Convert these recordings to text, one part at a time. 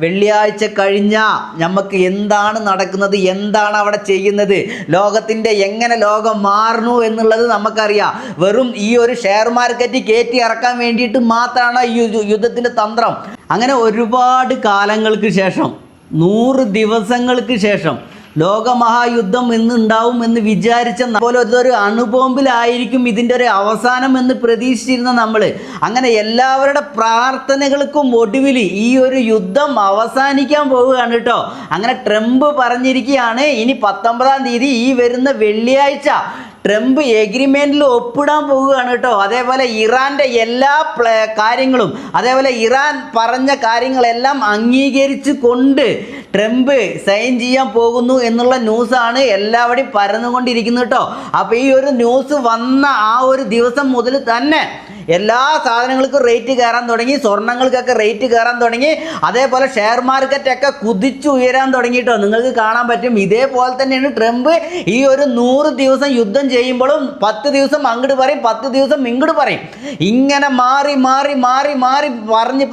വെള്ളിയാഴ്ച കഴിഞ്ഞാൽ നമുക്ക് എന്താണ് നടക്കുന്നത്, എന്താണ് അവിടെ ചെയ്യുന്നത്, ലോകത്തിൻ്റെ എങ്ങനെ ലോകം മാറുന്നു എന്നുള്ളത് നമുക്കറിയാം. വെറും ഈ ഒരു ഷെയർ മാർക്കറ്റ് കയറ്റി ഇറക്കാൻ വേണ്ടിയിട്ട് മാത്രമാണ് ഈ യുദ്ധത്തിൻ്റെ തന്ത്രം. അങ്ങനെ ഒരുപാട് കാലങ്ങൾക്ക് ശേഷം, 100 ദിവസങ്ങൾക്ക് ശേഷം ലോകമഹായുദ്ധം എന്നുണ്ടാവും എന്ന് വിചാരിച്ച പോലെ ഒരു അണുബോംബിലായിരിക്കും ഇതിൻ്റെ ഒരു അവസാനം എന്ന് പ്രതീക്ഷിച്ചിരുന്ന നമ്മൾ. അങ്ങനെ എല്ലാവരുടെ പ്രാർത്ഥനകൾക്കും ഒടുവിൽ ഈ ഒരു യുദ്ധം അവസാനിക്കാൻ പോവുകയാണ് കേട്ടോ. അങ്ങനെ ട്രംപ് പറഞ്ഞിരിക്കുകയാണ്, ഇനി 19-ാം തീയതി ഈ വരുന്ന വെള്ളിയാഴ്ച ട്രംപ് എഗ്രിമെൻറ്റിൽ ഒപ്പിടാൻ പോവുകയാണ് കേട്ടോ. അതേപോലെ ഇറാൻ്റെ എല്ലാ കാര്യങ്ങളും, അതേപോലെ ഇറാൻ പറഞ്ഞ കാര്യങ്ങളെല്ലാം അംഗീകരിച്ച് കൊണ്ട് ട്രംപ് സൈൻ ചെയ്യാൻ പോകുന്നു എന്നുള്ള ന്യൂസാണ് എല്ലാവരും പരന്നുകൊണ്ടിരിക്കുന്നത് കേട്ടോ. അപ്പോൾ ഈ ഒരു ന്യൂസ് വന്ന ആ ഒരു ദിവസം മുതൽ തന്നെ എല്ലാ സാധനങ്ങൾക്കും റേറ്റ് കയറാൻ തുടങ്ങി, സ്വർണ്ണങ്ങൾക്കൊക്കെ റേറ്റ് കയറാൻ തുടങ്ങി, അതേപോലെ ഷെയർ മാർക്കറ്റൊക്കെ കുതിച്ചുയരാൻ തുടങ്ങിയിട്ടോ. നിങ്ങൾക്ക് കാണാൻ പറ്റും. ഇതേപോലെ തന്നെയാണ് ട്രംപ് ഈ ഒരു 100 ദിവസം യുദ്ധം ചെയ്യുമ്പോഴും 10 ദിവസം അങ്ങോട്ട് പറയും, 10 ദിവസം ഇങ്ങോട്ട് പറയും. ഇങ്ങനെ മാറി മാറി മാറി മാറി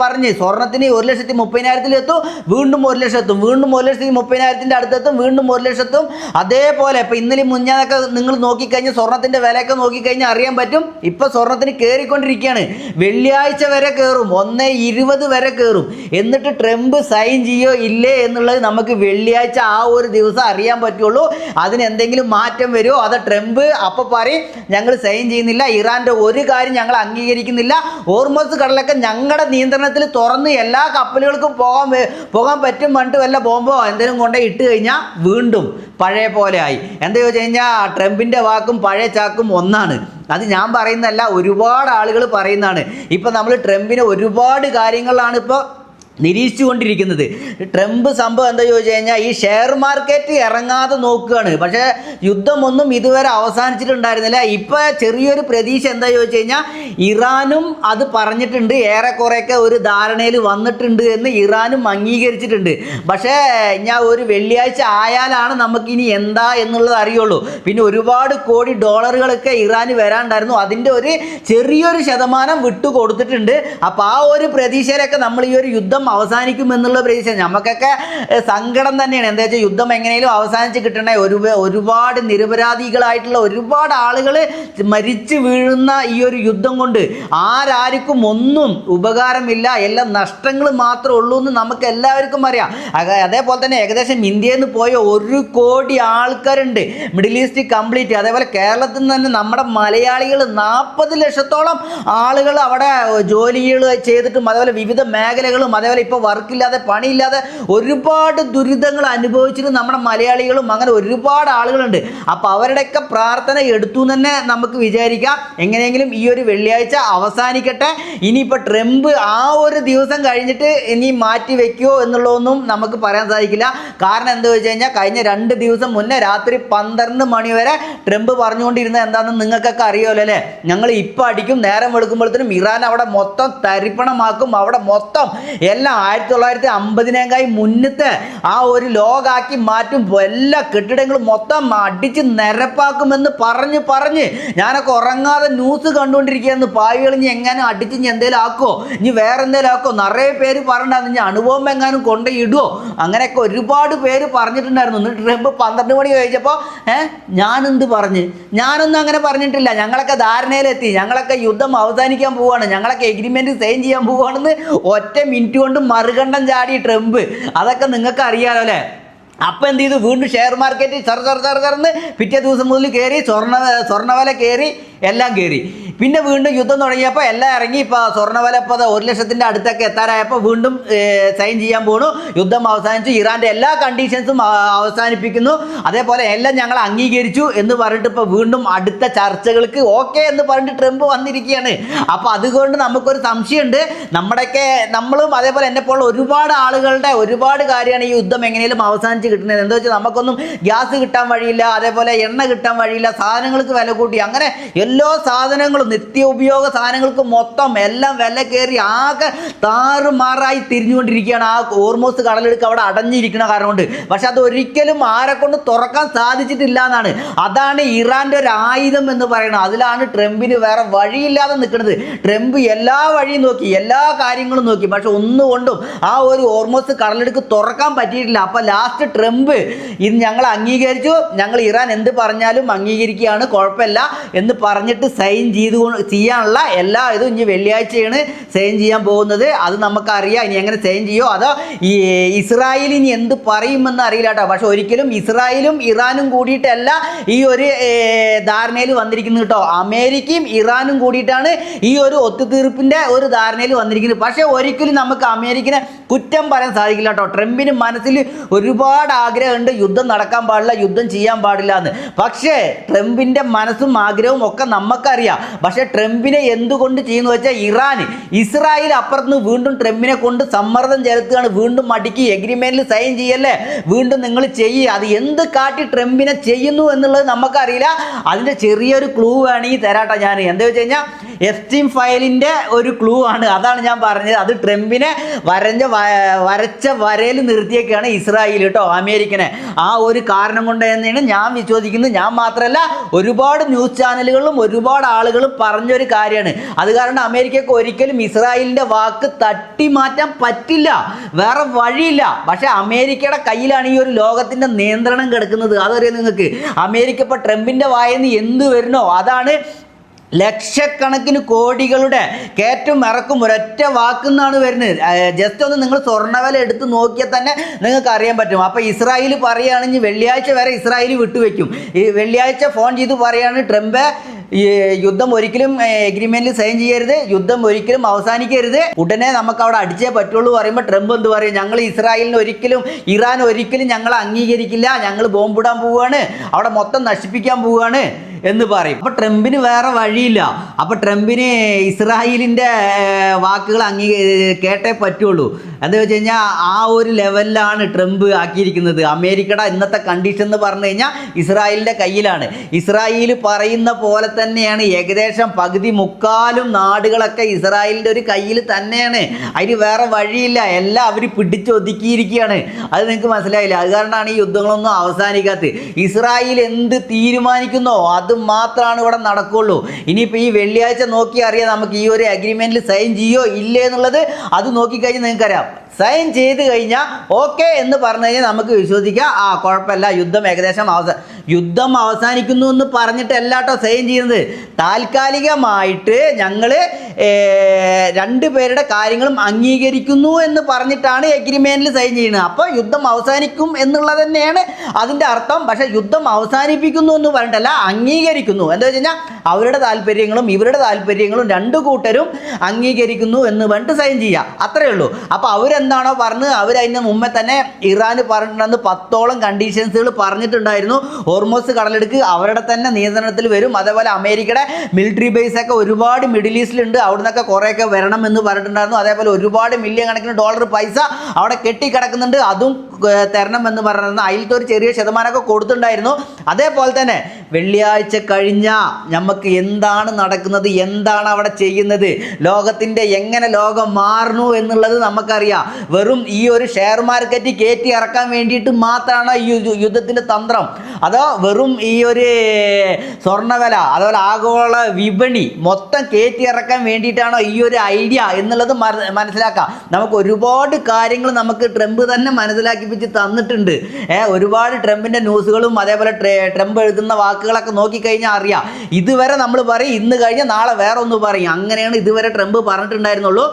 പറഞ്ഞ് സ്വർണ്ണത്തിന് 1,30,000 എത്തും, വീണ്ടും 1,00,000 എത്തും, വീണ്ടും 1,30,000 അടുത്തെത്തും, വീണ്ടും 1,00,000 അതേപോലെ ഇപ്പം ഇന്നലെ മുന്നേതൊക്കെ നിങ്ങൾ നോക്കിക്കഴിഞ്ഞാൽ സ്വർണ്ണത്തിൻ്റെ വിലയൊക്കെ നോക്കിക്കഴിഞ്ഞാൽ അറിയാൻ പറ്റും. ഇപ്പം സ്വർണ്ണത്തിന് കയറിക്കൊണ്ട് ിരിക്കുകയാണ്. വെള്ളിയാഴ്ച വരെ കയറും, 1.20 വരെ കയറും. എന്നിട്ട് ട്രംപ് സൈൻ ചെയ്യോ ഇല്ലേ എന്നുള്ളത് നമുക്ക് വെള്ളിയാഴ്ച ആ ഒരു ദിവസം അറിയാൻ പറ്റുള്ളൂ. അതിന് എന്തെങ്കിലും മാറ്റം വരുമോ, അത് ട്രംപ് അപ്പം പറയും ഞങ്ങൾ സൈൻ ചെയ്യുന്നില്ല, ഇറാൻ്റെ ഒരു കാര്യം ഞങ്ങൾ അംഗീകരിക്കുന്നില്ല, ഹോർമസ് കടലൊക്കെ ഞങ്ങളുടെ നിയന്ത്രണത്തിൽ തുറന്ന് എല്ലാ കപ്പലുകൾക്കും പോകാൻ പറ്റും പറഞ്ഞിട്ട് വല്ല ബോംബോ എന്തെങ്കിലും കൊണ്ടേ ഇട്ട് കഴിഞ്ഞാൽ വീണ്ടും പഴയ പോലെ ആയി. എന്താ ചോദിച്ചു കഴിഞ്ഞാൽ ട്രംപിൻ്റെ വാക്കും പഴയ ചാക്കും ഒന്നാണ്. അത് ഞാൻ പറയുന്നതല്ല, ഒരുപാട് ആളുകൾ പറയുന്നതാണ്. ഇപ്പം നമ്മൾ ട്രംപിന് ഒരുപാട് കാര്യങ്ങളാണ് ഇപ്പോൾ നിരീക്ഷിച്ചുകൊണ്ടിരിക്കുന്നത്. ട്രംപ് സംഭവം എന്താ ചോദിച്ചു കഴിഞ്ഞാൽ ഈ ഷെയർ മാർക്കറ്റ് ഇറങ്ങാതെ നോക്കുകയാണ്. പക്ഷേ യുദ്ധമൊന്നും ഇതുവരെ അവസാനിച്ചിട്ടുണ്ടായിരുന്നില്ല. ഇപ്പോൾ ചെറിയൊരു പ്രതീക്ഷ എന്താ ചോദിച്ചു കഴിഞ്ഞാൽ ഇറാനും അത് പറഞ്ഞിട്ടുണ്ട്, ഏറെക്കുറെയൊക്കെ ഒരു ധാരണയിൽ വന്നിട്ടുണ്ട് എന്ന് ഇറാനും അംഗീകരിച്ചിട്ടുണ്ട്. പക്ഷേ ഞാൻ ഒരു വെള്ളിയാഴ്ച ആയാലാണ് നമുക്കിനി എന്താ എന്നുള്ളത് അറിയുള്ളൂ. പിന്നെ ഒരുപാട് കോടി ഡോളറുകളൊക്കെ ഇറാന് വരാണ്ടായിരുന്നു, അതിൻ്റെ ഒരു ചെറിയൊരു ശതമാനം വിട്ടുകൊടുത്തിട്ടുണ്ട്. അപ്പോൾ ആ ഒരു പ്രതീക്ഷയിലൊക്കെ നമ്മൾ ഈ ഒരു യുദ്ധം അവസാനിക്കുമെന്നുള്ള പ്രതീക്ഷ. നമുക്കൊക്കെ സങ്കടം തന്നെയാണ്. എന്താ വെച്ചാൽ യുദ്ധം എങ്ങനെയും അവസാനിച്ച് കിട്ടണേ. ഒരുപാട് നിരപരാധികളായിട്ടുള്ള ഒരുപാട് ആളുകൾ മരിച്ചു വീഴുന്ന ഈ ഒരു യുദ്ധം കൊണ്ട് ആർക്കും ഒന്നും ഉപകാരമില്ല, എല്ലാം നഷ്ടങ്ങൾ മാത്രമേ ഉള്ളൂ എന്ന് നമുക്ക് എല്ലാവർക്കും അറിയാം. അതേപോലെ തന്നെ ഏകദേശം ഇന്ത്യയിൽ നിന്ന് പോയ 1 കോടി ആൾക്കാരുണ്ട് മിഡിൽ ഈസ്റ്റ് കംപ്ലീറ്റ്. അതേപോലെ കേരളത്തിൽ നിന്ന് തന്നെ നമ്മുടെ മലയാളികൾ 40 ലക്ഷത്തോളം ആളുകൾ അവിടെ ജോലികൾ ചെയ്തിട്ടും അതേപോലെ വിവിധ മേഖലകളും അതേപോലെ ഇപ്പോൾ വർക്കില്ലാതെ പണിയില്ലാതെ ഒരുപാട് ദുരിതങ്ങൾ അനുഭവിച്ചിട്ട് നമ്മുടെ മലയാളികളും അങ്ങനെ ഒരുപാട് ആളുകളുണ്ട്. അപ്പോൾ അവരുടെയൊക്കെ പ്രാർത്ഥന എടുത്തു തന്നെ നമുക്ക് വിചാരിക്കാം. എങ്ങനെയെങ്കിലും ഈ ഒരു വെള്ളിയാഴ്ച അവസാനിക്കട്ടെ. ഇനിയിപ്പോൾ ട്രംപ് ആ ഒരു ദിവസം കഴിഞ്ഞിട്ട് ഇനി മാറ്റി വെക്കുമോ എന്നുള്ളതൊന്നും നമുക്ക് പറയാൻ സാധിക്കില്ല. കാരണം എന്താ വെച്ച് കഴിഞ്ഞാൽ കഴിഞ്ഞ 2 ദിവസം മുന്നേ രാത്രി 12 മണി വരെ ട്രംപ് പറഞ്ഞുകൊണ്ടിരുന്നത് എന്താണെന്ന് നിങ്ങൾക്കൊക്കെ അറിയാമല്ലോ അല്ലേ. ഞങ്ങൾ ഇപ്പം അടിക്കും, നേരം വെളുക്കുമ്പോഴത്തേനും ഇറാൻ അവിടെ മൊത്തം തരിപ്പണമാക്കും, അവിടെ മൊത്തം എല്ലാം 1950 മുന്നത്തെ ആ ഒരു ലോകാക്കി മാറ്റും, എല്ലാ കെട്ടിടങ്ങളും മൊത്തം അടിച്ച് നിരപ്പാക്കുമെന്ന് പറഞ്ഞ് ഞാനൊക്കെ ഉറങ്ങാതെ ന്യൂസ് കണ്ടുകൊണ്ടിരിക്കുകയെന്ന്. പാവികൾ ഇനി എങ്ങാനും അടിച്ച് ഇനി എന്തെങ്കിലും ആക്കുമോ, ഇനി വേറെ എന്തെങ്കിലും ആക്കുമോ, നിറയെ പേര് പറഞ്ഞിട്ടുണ്ടായിരുന്നു ഇനി അനുഭവം എങ്ങാനും കൊണ്ട് ഇടുമോ, അങ്ങനെയൊക്കെ ഒരുപാട് പേര് പറഞ്ഞിട്ടുണ്ടായിരുന്നു. എന്നിട്ട് ട്രംപ് 12 മണി കഴിഞ്ഞപ്പോൾ ഞാനെന്ത് പറഞ്ഞ്, ഞാനൊന്നും അങ്ങനെ പറഞ്ഞിട്ടില്ല, ഞങ്ങളൊക്കെ ധാരണയിലെത്തി, ഞങ്ങളൊക്കെ യുദ്ധം അവസാനിക്കാൻ പോവുകയാണ്, ഞങ്ങളൊക്കെ എഗ്രിമെൻറ്റ് സൈൻ ചെയ്യാൻ പോവുകയാണെന്ന് ഒറ്റ മിനിറ്റ് കൊണ്ട് മറുകണ്ഠം ചാടി ട്രംപ്. അതൊക്കെ നിങ്ങൾക്ക് അറിയാമല്ലോ അല്ലേ. അപ്പം എന്ത് ചെയ്തു, വീണ്ടും ഷെയർ മാർക്കറ്റ് ചെറുന്ന് പിറ്റേ ദിവസം മുതൽ കയറി, സ്വർണ്ണവില കയറി, എല്ലാം കയറി. പിന്നെ വീണ്ടും യുദ്ധം തുടങ്ങിയപ്പോൾ എല്ലാം ഇറങ്ങി. ഇപ്പോൾ സ്വർണ്ണവില ഇപ്പോൾ 1,00,000 അടുത്തൊക്കെ എത്താറായപ്പോൾ വീണ്ടും സൈൻ ചെയ്യാൻ പോണു. യുദ്ധം അവസാനിച്ചു, ഇറാൻ്റെ എല്ലാ കണ്ടീഷൻസും അവസാനിപ്പിക്കുന്നു, അതേപോലെ എല്ലാം ഞങ്ങൾ അംഗീകരിച്ചു എന്ന് പറഞ്ഞിട്ട് ഇപ്പോൾ വീണ്ടും അടുത്ത ചർച്ചകൾക്ക് ഓക്കെ എന്ന് പറഞ്ഞിട്ട് ട്രംപ് വന്നിരിക്കുകയാണ്. അപ്പോൾ അതുകൊണ്ട് നമുക്കൊരു സംശയമുണ്ട്, നമ്മളും അതേപോലെ എന്നെപ്പോലുള്ള ഒരുപാട് ആളുകളുടെ ഒരുപാട് കാര്യമാണ് ഈ യുദ്ധം എങ്ങനെയും അവസാനിച്ച് കിട്ടുന്നത്. എന്താ വെച്ചാൽ നമുക്കൊന്നും ഗ്യാസ് കിട്ടാൻ വഴിയില്ല, അതേപോലെ എണ്ണ കിട്ടാൻ വഴിയില്ല, സാധനങ്ങൾക്ക് വില കൂട്ടി, അങ്ങനെ എല്ലാ സാധനങ്ങളും നിത്യോപയോഗ സാധനങ്ങൾക്ക് മൊത്തം എല്ലാം വില കയറി ആകെ താറുമാറായി തിരിഞ്ഞുകൊണ്ടിരിക്കുകയാണ്. ആ ഹോർമൂസ് കടലെടുക്ക് അവിടെ അടഞ്ഞിരിക്കുന്ന കാരണം കൊണ്ട്. പക്ഷെ അത് ഒരിക്കലും ആരെ കൊണ്ട് തുറക്കാൻ സാധിച്ചിട്ടില്ല എന്നാണ്. അതാണ് ഇറാന്റെ ഒരു ആയുധം എന്ന് പറയുന്നത്. അതിലാണ് ട്രംപിന് വേറെ വഴിയില്ലാതെ നിൽക്കുന്നത്. ട്രംപ് എല്ലാ വഴിയും നോക്കി, എല്ലാ കാര്യങ്ങളും നോക്കി, പക്ഷെ ഒന്നുകൊണ്ടും ആ ഒരു ഹോർമൂസ് കടലെടുക്ക് തുറക്കാൻ പറ്റിയിട്ടില്ല. അപ്പൊ ലാസ്റ്റ് ട്രംപ് ഇത് ഞങ്ങൾ അംഗീകരിച്ചു, ഞങ്ങൾ ഇറാൻ എന്ത് പറഞ്ഞാലും അംഗീകരിക്കുകയാണ്, കുഴപ്പമില്ല എന്ന് പറഞ്ഞിട്ട് സൈൻ ചെയ്യാനുള്ള എല്ലാ ഇതും ഇനി വെള്ളിയാഴ്ചയാണ് സൈൻ ചെയ്യാൻ പോകുന്നത്. അത് നമുക്കറിയാം. ഇനി എങ്ങനെ സൈൻ ചെയ്യോ അതോ ഈ ഇസ്രായേൽ ഇനി എന്ത് പറയുമെന്ന് അറിയില്ല കേട്ടോ. പക്ഷെ ഒരിക്കലും ഇസ്രായേലും ഇറാനും കൂടിയിട്ടല്ല ഈ ഒരു ധാരണയിൽ വന്നിരിക്കുന്നത് കേട്ടോ. അമേരിക്കയും ഇറാനും കൂടിയിട്ടാണ് ഈ ഒരു ഒത്തുതീർപ്പിന്റെ ഒരു ധാരണയിൽ വന്നിരിക്കുന്നത്. പക്ഷെ ഒരിക്കലും നമുക്ക് അമേരിക്കനെ കുറ്റം പറയാൻ സാധിക്കില്ല കേട്ടോ. ട്രംപിന് മനസ്സിൽ ഒരുപാട് ആഗ്രഹമുണ്ട്, യുദ്ധം നടക്കാൻ പാടില്ല, യുദ്ധം ചെയ്യാൻ പാടില്ല എന്ന്. പക്ഷേ ട്രംപിന്റെ മനസ്സും ആഗ്രഹവും ഒക്കെ നമുക്കറിയാം. പക്ഷെ ട്രംപിനെ എന്തുകൊണ്ട് ചെയ്യുന്നു വെച്ചാൽ ഇസ്രായേൽ അപ്പുറത്ത് വീണ്ടും ട്രംപിനെ കൊണ്ട് സമ്മർദ്ദം ചെലുത്തുകയാണ്. വീണ്ടും മടിക്ക് എഗ്രിമെന്റിൽ സൈൻ ചെയ്യല്ലേ, വീണ്ടും നിങ്ങൾ ചെയ്യുക. അത് എന്ത് കാട്ടി ട്രംപിനെ ചെയ്യുന്നു എന്നുള്ളത് നമുക്കറിയില്ല. അതിന്റെ ചെറിയൊരു ക്ലൂ വേണമെങ്കിൽ തരാട്ടോ ഞാൻ. എന്താ വെച്ച് കഴിഞ്ഞാൽ എഫ്സ്റ്റീൻ ഫയലിന്റെ ഒരു ക്ലൂ ആണ്. അതാണ് ഞാൻ പറഞ്ഞത്. അത് ട്രംപിനെ വരച്ച വരയിൽ നിർത്തിയൊക്കെയാണ് ഇസ്രായേൽ കേട്ടോ അമേരിക്കനെ. ആ ഒരു കാരണം കൊണ്ട് തന്നെയാണ് ഞാൻ വിശ്വസിക്കുന്നത്. ഞാൻ മാത്രമല്ല, ഒരുപാട് ന്യൂസ് ചാനലുകളും ഒരുപാട് ആളുകളും പറഞ്ഞൊരു കാര്യമാണ്. അത് കാരണം അമേരിക്കക്ക് ഒരിക്കലും ഇസ്രായേലിന്റെ വാക്ക് തട്ടി മാറ്റാൻ പറ്റില്ല, വേറെ വഴിയില്ല. പക്ഷെ അമേരിക്കയുടെ കയ്യിലാണ് ഈ ഒരു ലോകത്തിന്റെ നിയന്ത്രണം കിടക്കുന്നത്. അതറിയാം നിങ്ങൾക്ക്. അമേരിക്ക ഇപ്പൊ ട്രംപിന്റെ വായന്ന് എന്ത് വരുന്നോ അതാണ് ലക്ഷക്കണക്കിന് കോടികളുടെ കയറ്റും ഇറക്കും ഒരൊറ്റ വാക്കുന്നാണ് വരുന്നത്. ജസ്റ്റ് ഒന്ന് നിങ്ങൾ സ്വർണ്ണവില എടുത്ത് നോക്കിയാൽ തന്നെ നിങ്ങൾക്ക് അറിയാൻ പറ്റും. അപ്പോൾ ഇസ്രായേൽ പറയുകയാണെങ്കിൽ വെള്ളിയാഴ്ച വരെ ഇസ്രായേൽ വിട്ടുവെക്കും. ഈ വെള്ളിയാഴ്ച ഫോൺ ചെയ്ത് പറയുകയാണ് ട്രംപ് ഈ യുദ്ധം ഒരിക്കലും എഗ്രിമെന്റിൽ സൈൻ ചെയ്യരുത്, യുദ്ധം ഒരിക്കലും അവസാനിക്കരുത്, ഉടനെ നമുക്ക് അവിടെ അടിച്ചേ പറ്റുള്ളൂ പറയുമ്പോൾ ട്രംപ് എന്ത് പറയും? ഞങ്ങൾ ഇസ്രായേലിന് ഒരിക്കലും ഇറാൻ ഒരിക്കലും ഞങ്ങൾ അംഗീകരിക്കില്ല, ഞങ്ങൾ ബോംബിടാൻ പോവുകയാണ്, അവിടെ മൊത്തം നശിപ്പിക്കാൻ പോവുകയാണ് എന്ന് പറയും. അപ്പോൾ ട്രംപിന് വേറെ വഴിയില്ല. അപ്പോൾ ട്രംപിന് ഇസ്രായേലിൻ്റെ വാക്കുകൾ കേട്ടേ പറ്റുള്ളൂ. എന്താ വെച്ച് കഴിഞ്ഞാൽ ആ ഒരു ലെവലിലാണ് ട്രംപ് ആക്കിയിരിക്കുന്നത്. അമേരിക്കയുടെ ഇന്നത്തെ കണ്ടീഷൻ എന്ന് പറഞ്ഞു കഴിഞ്ഞാൽ ഇസ്രായേലിൻ്റെ കയ്യിലാണ്. ഇസ്രായേൽ പറയുന്ന പോലെ തന്നെയാണ് ഏകദേശം പകുതി മുക്കാലും നാടുകളൊക്കെ ഇസ്രായേലിൻ്റെ ഒരു കയ്യിൽ തന്നെയാണ്. അതിന് വേറെ വഴിയില്ല. എല്ലാം അവർ പിടിച്ചൊതുക്കിയിരിക്കുകയാണ്. അത് നിങ്ങൾക്ക് മനസ്സിലായില്ല. അത് കാരണമാണ് ഈ യുദ്ധങ്ങളൊന്നും അവസാനിക്കാത്തത്. ഇസ്രായേൽ എന്ത് തീരുമാനിക്കുന്നോ അത് മാത്രമാണ് ഇവിടെ നടക്കുള്ളൂ. ഇനിയിപ്പോൾ ഈ വെള്ളിയാഴ്ച നോക്കി അറിയാം നമുക്ക് ഈ ഒരു അഗ്രിമെന്റിൽ സൈൻ ചെയ്യോ ഇല്ലേ എന്നുള്ളത്. അത് നോക്കിക്കഴിഞ്ഞാൽ നിങ്ങൾക്കറിയാം. സൈൻ ചെയ്ത് കഴിഞ്ഞാൽ ഓക്കെ എന്ന് പറഞ്ഞു കഴിഞ്ഞാൽ നമുക്ക് വിശ്വസിക്കാം, ആ കുഴപ്പമില്ല, യുദ്ധം ഏകദേശം യുദ്ധം അവസാനിക്കുന്നു എന്ന് പറഞ്ഞിട്ടല്ല കേട്ടോ സൈൻ ചെയ്യുന്നത്. താൽക്കാലികമായിട്ട് ഞങ്ങൾ രണ്ടുപേരുടെ കാര്യങ്ങളും അംഗീകരിക്കുന്നു എന്ന് പറഞ്ഞിട്ടാണ് എഗ്രിമെന്റിൽ സൈൻ ചെയ്യുന്നത്. അപ്പോൾ യുദ്ധം അവസാനിക്കും എന്നുള്ളത് തന്നെയാണ് അതിൻ്റെ അർത്ഥം. പക്ഷേ യുദ്ധം അവസാനിപ്പിക്കുന്നു എന്ന് പറഞ്ഞിട്ടല്ല, അംഗീകരിക്കുന്നു. എന്താ വെച്ച് കഴിഞ്ഞാൽ അവരുടെ താല്പര്യങ്ങളും ഇവരുടെ താല്പര്യങ്ങളും രണ്ടു കൂട്ടരും അംഗീകരിക്കുന്നു എന്ന് പറഞ്ഞിട്ട് സൈൻ ചെയ്യുക, അത്രയേ ഉള്ളൂ. അപ്പോൾ അവരെന്താണോ പറഞ്ഞത് അവരതിന് മുമ്പേ തന്നെ ഇറാന് പറഞ്ഞിട്ടുണ്ടെന്ന് 10ഓളം കണ്ടീഷൻസുകൾ പറഞ്ഞിട്ടുണ്ടായിരുന്നു. ഹോർമൂസ് കടലെടുക്ക് അവരുടെ തന്നെ നിയന്ത്രണത്തിൽ വരും. അതേപോലെ അമേരിക്കയുടെ മിലിറ്ററി ബേസ് ഒക്കെ ഒരുപാട് മിഡിൽ ഈസ്റ്റിലുണ്ട്, അവിടെ നിന്നൊക്കെ കുറേയൊക്കെ വരണം എന്ന് പറഞ്ഞിട്ടുണ്ടായിരുന്നു. അതേപോലെ ഒരുപാട് മില്യൺ കണക്കിന് ഡോളർ പൈസ അവിടെ കെട്ടിക്കിടക്കുന്നുണ്ട്, അതും തരണം എന്ന് പറഞ്ഞിരുന്നു. അതിലത്തെ ഒരു ചെറിയ ശതമാനമൊക്കെ കൊടുത്തിട്ടുണ്ടായിരുന്നു. അതേപോലെ തന്നെ വെള്ളിയാഴ്ച കഴിഞ്ഞാൽ നമുക്ക് എന്താണ് നടക്കുന്നത്, എന്താണ് അവിടെ ചെയ്യുന്നത്, ലോകത്തിൻ്റെ എങ്ങനെ ലോകം മാറുന്നു എന്നുള്ളത് നമുക്കറിയാം. വെറും ഈ ഒരു ഷെയർ മാർക്കറ്റ് കയറ്റി ഇറക്കാൻ വേണ്ടിയിട്ട് മാത്രമാണ് ഈ യുദ്ധത്തിൻ്റെ തന്ത്രം, അതോ വെറും ഈ ഒരു സ്വർണ്ണവില അതുപോലെ ആഗോള വിപണി മൊത്തം കയറ്റി ഇറക്കാൻ വേണ്ടിയിട്ടാണോ ഈ ഒരു ഐഡിയ എന്നുള്ളത് മനസ്സിലാക്കാം. നമുക്ക് ഒരുപാട് കാര്യങ്ങൾ നമുക്ക് ട്രംപ് തന്നെ മനസ്സിലാക്കിപ്പിച്ച് തന്നിട്ടുണ്ട്. ഒരുപാട് ട്രംപിൻ്റെ ന്യൂസുകളും അതേപോലെ ട്രംപ് എഴുതുന്ന വാക്കുകളൊക്കെ നോക്കിക്കഴിഞ്ഞാൽ അറിയാം. ഇതുവരെ നമ്മൾ പറയും ഇന്ന് കഴിഞ്ഞാൽ നാളെ വേറെ ഒന്ന് പറയും, അങ്ങനെയാണ് ഇതുവരെ ട്രംപ് പറഞ്ഞിട്ടുണ്ടായിരുന്നുള്ളൂ.